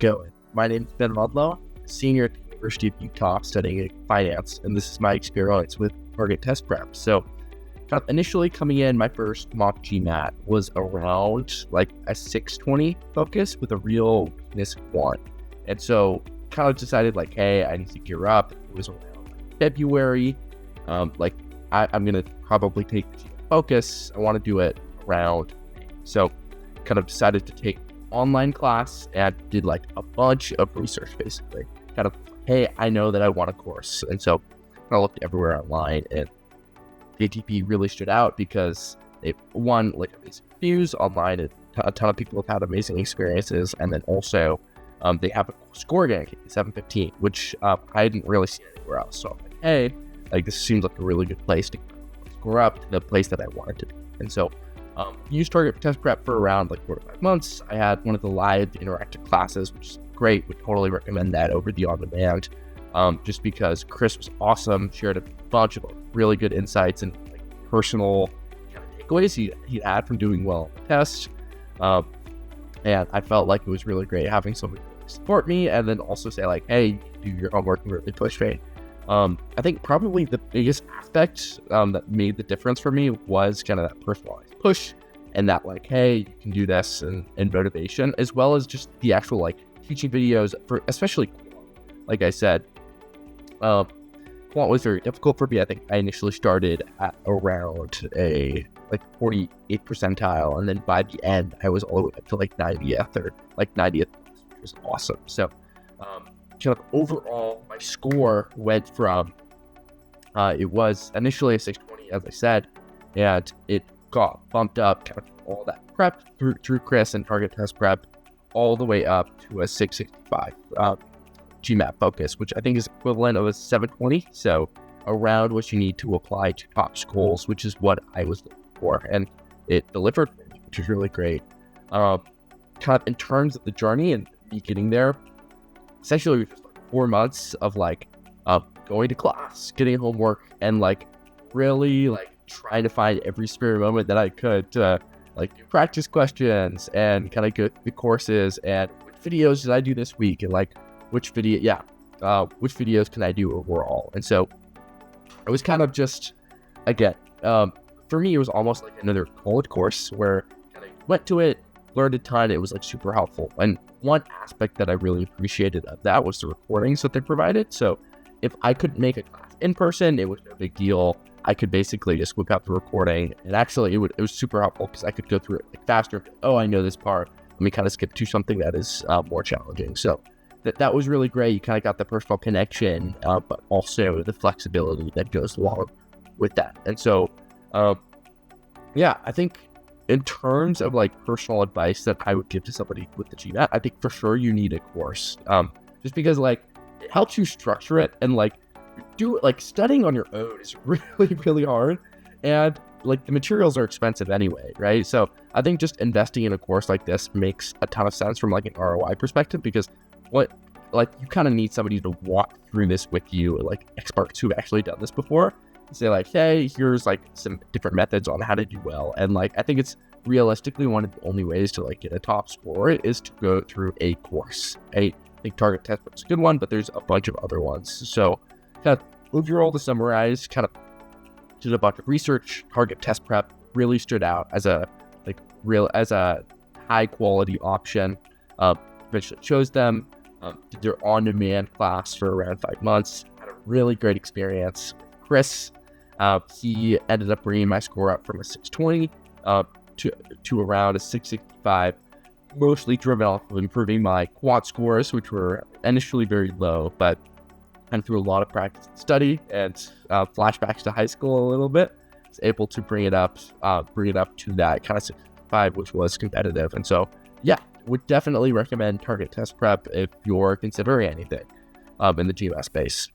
going? My name is Ben Ludlow, senior at the University of Utah studying finance, and this is my experience with Target Test Prep. So kind of initially coming in, my first mock GMAT was around like a 620 focus with a real weakness Quant. And so kind of decided like, hey, I need to gear up. It was around February. I'm going to probably take the GMAT focus. I want to do it around May. So kind of decided to take online class and did like a bunch of research basically. Kind of, hey, I know that I want a course. And so I looked everywhere online, and ATP really stood out because they won like amazing reviews online, and a ton of people have had amazing experiences. And then also they have a score ranking, 715, which I didn't really see anywhere else. So I'm like, hey, like this seems like a really good place to score up to the place that I wanted to be. And so used Target Test Prep for around like 4 to 5 months. I had one of the live interactive classes, which is great. Would totally recommend that over the on-demand, just because Chris was awesome, shared a bunch of really good insights and like personal kind of takeaways he had from doing well on the test. And I felt like it was really great having somebody support me and then also say like, hey, do your homework and really push me. I think probably the biggest aspect that made the difference for me was kind of that personalized push and that like, hey, you can do this and motivation, as well as just the actual like teaching videos for especially Quant. Like I said, Quant was very difficult for me. I think I initially started at around a like 48th percentile, and then by the end I was all the way up to like 90th or like 90th, which was awesome. So kind of overall, my score went from, it was initially a 620, as I said, and it got bumped up kind of all that prep through Chris and Target Test Prep all the way up to a 665 GMAT focus, which I think is equivalent of a 720. So around what you need to apply to top schools, which is what I was looking for. And it delivered for me, which is really great. Kind of in terms of the journey and me getting there, essentially, it was just like 4 months of like going to class, getting homework, and like really like trying to find every spare moment that I could to like do practice questions and kind of go through the courses and which videos did I do this week and like which videos can I do overall. And so it was kind of just, again, for me, it was almost like another college course where I kind of went to it, learned a ton. It was like super helpful. And one aspect that I really appreciated of that was the recordings that they provided. So if I couldn't make a class in person, it was no big deal. I could basically just whip out the recording, and actually it was super helpful because I could go through it like faster. Oh, I know this part. Let me kind of skip to something that is more challenging. So that was really great. You kind of got the personal connection, but also the flexibility that goes along with that. And so, yeah, I think in terms of like personal advice that I would give to somebody with the GMAT, I think for sure you need a course, just because like it helps you structure it, and like do like studying on your own is really, really hard, and like the materials are expensive anyway, right? So I think just investing in a course like this makes a ton of sense from like an ROI perspective, because you kind of need somebody to walk through this with you, like experts who've actually done this before, and say like, hey, here's like some different methods on how to do well. And like I think it's realistically one of the only ways to like get a top score is to go through a course. I think Target Test Prep is a good one, but there's a bunch of other ones. So kind of overall, to summarize, kind of did a bunch of research. Target Test Prep really stood out as a high quality option. Eventually chose them. Did their on-demand class for around 5 months. Had a really great experience. Chris, he ended up bringing my score up from a 620 to around a 665, mostly driven off of improving my Quant scores, which were initially very low, but and through a lot of practice and study and flashbacks to high school a little bit, was able to bring it up to that kind of 65, which was competitive. And so, yeah, would definitely recommend Target Test Prep if you're considering anything in the GMAT space.